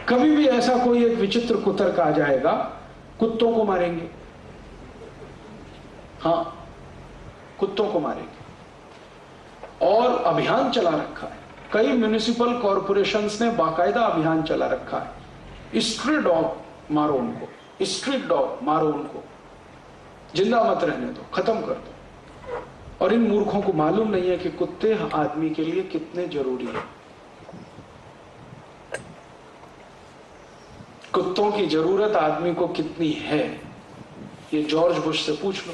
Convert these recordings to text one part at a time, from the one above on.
कभी भी ऐसा कोई एक विचित्र कुतर्क आ जाएगा, कुत्तों को मारेंगे। हां, कुत्तों को मारेंगे। और अभियान चला रखा है, कई म्युनिसिपल कॉरपोरेशंस ने बाकायदा अभियान चला रखा है, स्ट्रीट डॉग मारो उनको, स्ट्रीट डॉग मारो उनको, जिंदा मत रहने दो, खत्म कर दो। और इन मूर्खों को मालूम नहीं है कि कुत्ते आदमी के लिए कितने जरूरी है। कुत्तों की जरूरत आदमी को कितनी है, ये जॉर्ज बुश से पूछ लो,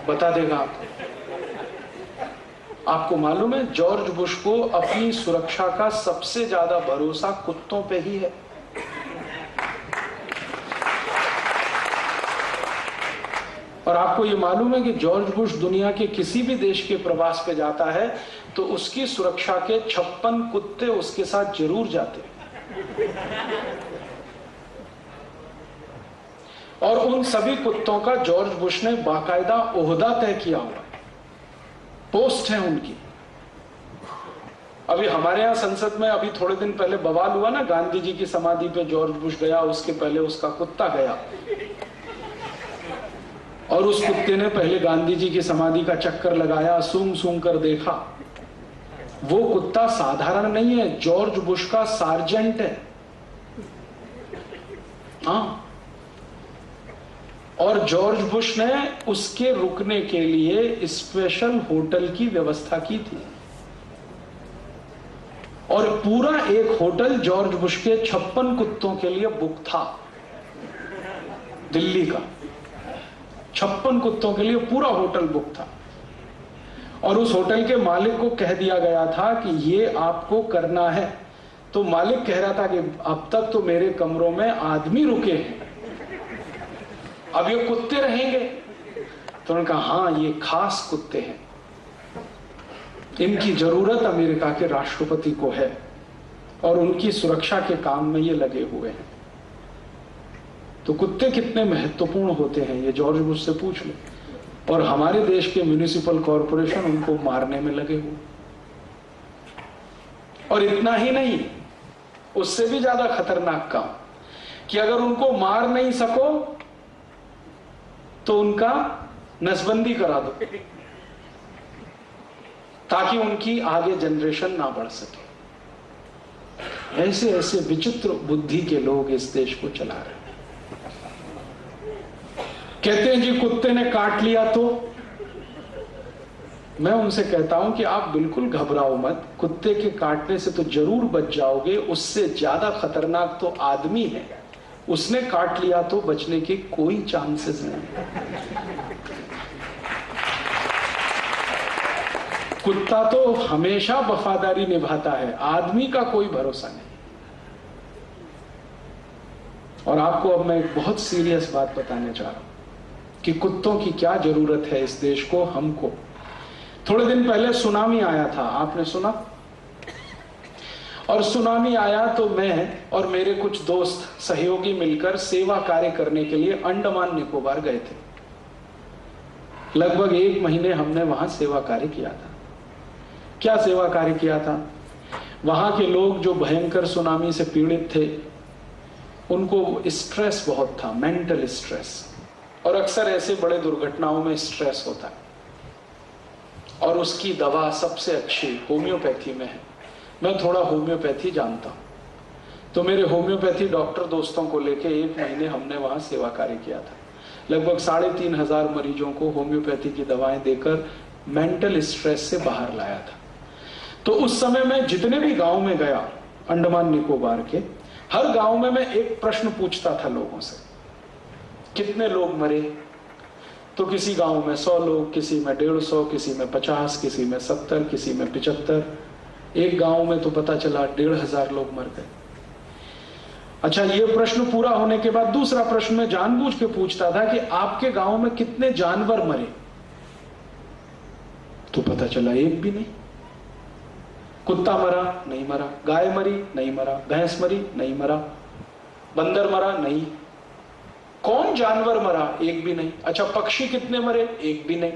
बता देगा आपको। आपको मालूम है जॉर्ज बुश को अपनी सुरक्षा का सबसे ज्यादा भरोसा कुत्तों पे ही है। और आपको यह मालूम है कि जॉर्ज बुश दुनिया के किसी भी देश के प्रवास पे जाता है तो उसकी सुरक्षा के 56 कुत्ते उसके साथ जरूर जाते हैं। और उन सभी कुत्तों का जॉर्ज बुश ने बाकायदा ओहदा तय किया हुआ है, पोस्ट है उनकी। अभी हमारे यहां संसद में अभी थोड़े दिन पहले बवाल हुआ ना, गांधी जी की समाधि पे जॉर्ज बुश गया, उसके पहले उसका कुत्ता गया और उस कुत्ते ने पहले गांधी जी की समाधि का चक्कर लगाया, सूंघ सूंघ कर देखा। वो कुत्ता साधारण नहीं है, जॉर्ज बुश का सार्जेंट है। हाँ, और जॉर्ज बुश ने उसके रुकने के लिए स्पेशल होटल की व्यवस्था की थी और पूरा एक होटल जॉर्ज बुश के 56 कुत्तों के लिए बुक था, दिल्ली का 56 कुत्तों के लिए पूरा होटल बुक था। और उस होटल के मालिक को कह दिया गया था कि ये आपको करना है। तो मालिक कह रहा था कि अब तक तो मेरे कमरों में आदमी रुके हैं, अब ये कुत्ते रहेंगे। तो उन्होंने कहा हां, ये खास कुत्ते हैं, इनकी जरूरत अमेरिका के राष्ट्रपति को है और उनकी सुरक्षा के काम में ये लगे हुए हैं। तो कुत्ते कितने महत्वपूर्ण होते हैं ये जॉर्ज बुश से पूछ लो। और हमारे देश के म्युनिसिपल कॉरपोरेशन उनको मारने में लगे हुए। और इतना ही नहीं, उससे भी ज्यादा खतरनाक काम कि अगर उनको मार नहीं सको तो उनका नसबंदी करा दो ताकि उनकी आगे जनरेशन ना बढ़ सके। ऐसे ऐसे विचित्र बुद्धि के लोग इस देश को चला रहे हैं। कहते हैं जी कुत्ते ने काट लिया तो मैं उनसे कहता हूं कि आप बिल्कुल घबराओ मत, कुत्ते के काटने से तो जरूर बच जाओगे, उससे ज्यादा खतरनाक तो आदमी है, उसने काट लिया तो बचने के कोई चांसेस नहीं। कुत्ता तो हमेशा वफादारी निभाता है, आदमी का कोई भरोसा नहीं। और आपको अब मैं एक बहुत सीरियस बात बताने जा रहा हूं कि कुत्तों की क्या जरूरत है इस देश को, हमको। थोड़े दिन पहले सुनामी आया था, आपने सुना? और सुनामी आया तो मैं और मेरे कुछ दोस्त सहयोगी मिलकर सेवा कार्य करने के लिए अंडमान निकोबार गए थे। लगभग 1 महीने हमने वहां सेवा कार्य किया था। क्या सेवा कार्य किया था? वहां के लोग जो भयंकर सुनामी से पीड़ित थे, उनको स्ट्रेस बहुत था, मेंटल स्ट्रेस। और अक्सर ऐसे बड़े दुर्घटनाओं में स्ट्रेस होता है और उसकी दवा सबसे अच्छी होम्योपैथी में है। मैं थोड़ा होम्योपैथी जानता हूं, तो मेरे होम्योपैथी डॉक्टर दोस्तों को लेके 1 महीने हमने वहां सेवा कार्य किया था। लगभग 3,500 मरीजों को होम्योपैथी की दवाएं देकर मेंटल स्ट्रेस से बाहर लाया था। तो उस समय मैं जितने भी गांव में गया अंडमान निकोबार के, हर गांव में मैं एक प्रश्न पूछता था लोगों से, कितने लोग मरे? तो किसी गांव में 100 लोग, किसी में 150, किसी में 50, किसी में 70, किसी में 75। एक गांव में तो पता चला 1,500 लोग मर गए। अच्छा, ये प्रश्न पूरा होने के बाद दूसरा प्रश्न मैं जानबूझ के पूछता था कि आपके गांव में कितने जानवर मरे? तो पता चला एक भी नहीं। कुत्ता मरा? नहीं मरा। गाय मरी? नहीं मरा। भैंस मरी? नहीं मरा। बंदर मरा? नहीं। कौन जानवर मरा? एक भी नहीं। अच्छा, पक्षी कितने मरे? एक भी नहीं।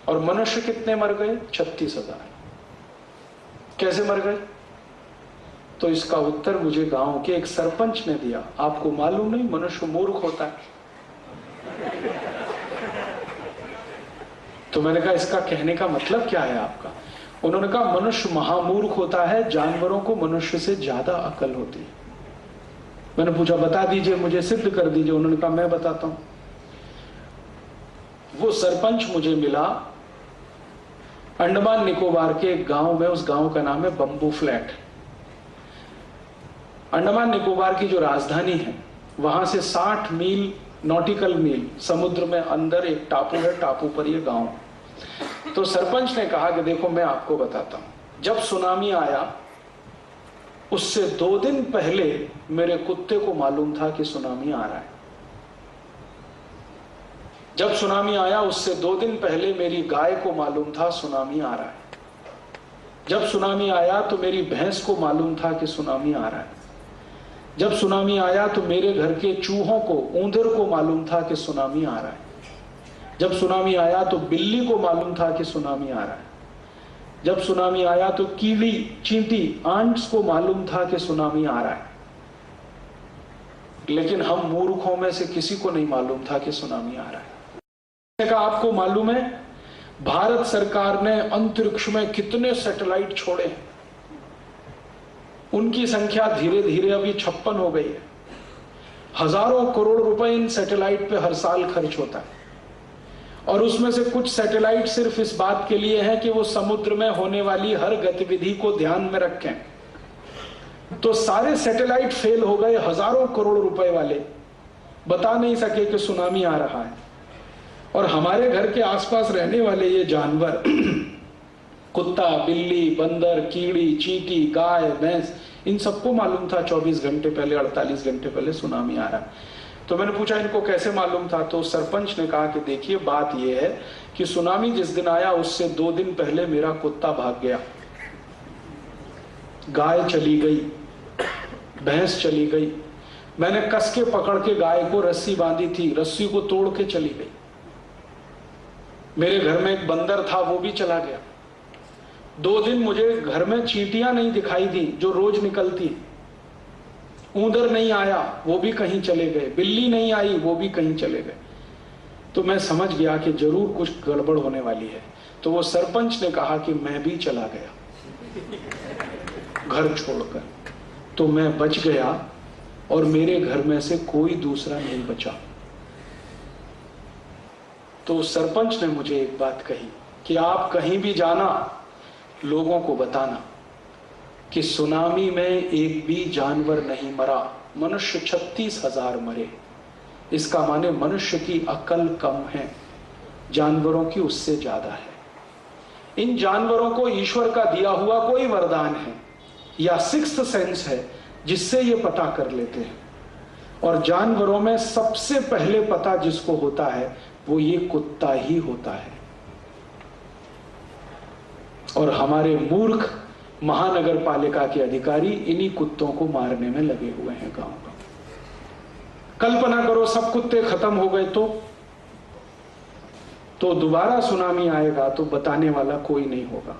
और मनुष्य कितने मर गए? 36,000। कैसे मर गए? तो इसका उत्तर मुझे गांव के एक सरपंच ने दिया, आपको मालूम नहीं मनुष्य मूर्ख होता है? तो मैंने कहा इसका कहने का मतलब क्या है आपका? उन्होंने कहा मनुष्य महामूर्ख होता है, जानवरों को मनुष्य से ज्यादा अकल होती है। मैंने पूछा बता दीजिए, मुझे सिद्ध कर दीजिए। उन्होंने कहा मैं बताता हूं। वो सरपंच मुझे मिला अंडमान निकोबार के एक गांव में, उस गांव का नाम है बंबू फ्लैट। अंडमान निकोबार की जो राजधानी है वहां से 60 मील नॉटिकल मील समुद्र में अंदर एक टापू है, टापू पर ये गांव। तो सरपंच ने कहा कि देखो मैं आपको बताता हूं, जब सुनामी आया उससे 2 दिन पहले मेरे कुत्ते को मालूम था कि सुनामी आ रहा है। जब सुनामी आया उससे 2 दिन पहले मेरी गाय को मालूम था सुनामी आ रहा है। जब सुनामी आया तो मेरी भैंस को मालूम था कि सुनामी आ रहा है। जब सुनामी आया तो मेरे घर के चूहों को, ऊंदर को मालूम था कि सुनामी आ रहा है। जब सुनामी आया तो बिल्ली को मालूम था कि सुनामी आ रहा है। जब सुनामी आया तो कीड़ी, चींटी, आंट्स को मालूम था कि सुनामी आ रहा है। लेकिन हम मूर्खों में से किसी को नहीं मालूम था कि सुनामी आ रहा है। का आपको मालूम है भारत सरकार ने अंतरिक्ष में कितने सैटेलाइट छोड़े हैं? उनकी संख्या धीरे धीरे अभी 56 हो गई है। हजारों करोड़ रुपए इन सैटेलाइट पे हर साल खर्च होता है, और उसमें से कुछ सैटेलाइट सिर्फ इस बात के लिए है कि वो समुद्र में होने वाली हर गतिविधि को ध्यान में रखें। तो सारे सैटेलाइट फेल हो गए, हजारों करोड़ रुपए वाले बता नहीं सके कि सुनामी आ रहा है। और हमारे घर के आसपास रहने वाले ये जानवर कुत्ता, बिल्ली, बंदर, कीड़ी, चींटी, गाय, भैंस, इन सबको मालूम था 24 घंटे पहले, 48 घंटे पहले सुनामी आ रहा है। तो मैंने पूछा इनको कैसे मालूम था? तो सरपंच ने कहा कि देखिए बात यह है कि सुनामी जिस दिन आया उससे 2 दिन पहले मेरा कुत्ता भाग गया, गाय चली गई, भैंस चली गई। मैंने कस के पकड़ के गाय को रस्सी बांधी थी, रस्सी को तोड़ के चली गई। मेरे घर में एक बंदर था, वो भी चला गया। 2 दिन मुझे घर में चींटियां नहीं दिखाई दी जो रोज निकलती। ऊंदर नहीं आया, वो भी कहीं चले गए। बिल्ली नहीं आई, वो भी कहीं चले गए। तो मैं समझ गया कि जरूर कुछ गड़बड़ होने वाली है। तो वो सरपंच ने कहा कि मैं भी चला गया घर छोड़कर। तो मैं बच गया और मेरे घर में से कोई दूसरा नहीं बचा। तो सरपंच ने मुझे एक बात कही कि आप कहीं भी जाना, लोगों को बताना कि सुनामी में एक भी जानवर नहीं मरा, मनुष्य 36,000 मरे। इसका माने मनुष्य की अकल कम है, जानवरों की उससे ज्यादा है। इन जानवरों को ईश्वर का दिया हुआ कोई वरदान है या सिक्स्थ सेंस है जिससे ये पता कर लेते हैं। और जानवरों में सबसे पहले पता जिसको होता है वो ये कुत्ता ही होता है। और हमारे मूर्ख महानगर पालिका के अधिकारी इन्हीं कुत्तों को मारने में लगे हुए हैं गांव गांव। कल्पना करो सब कुत्ते खत्म हो गए तो दोबारा सुनामी आएगा तो बताने वाला कोई नहीं होगा।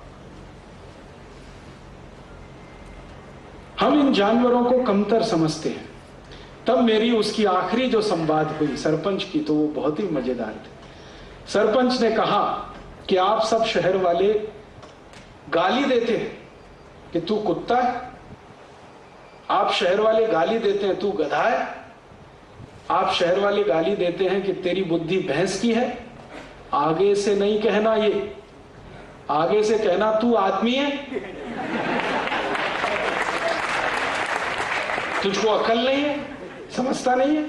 हम इन जानवरों को कमतर समझते हैं। तब मेरी उसकी आखिरी जो संवाद हुई सरपंच की, तो वो बहुत ही मजेदार थे। सरपंच ने कहा कि आप सब शहर वाले गाली देते हैं कि तू कुत्ता है, आप शहर वाले गाली देते हैं तू गधा है, आप शहर वाले गाली देते हैं कि तेरी बुद्धि भैंस की है। आगे से नहीं कहना, ये आगे से कहना तू आदमी है, तुझको अकल नहीं है, समझता नहीं है।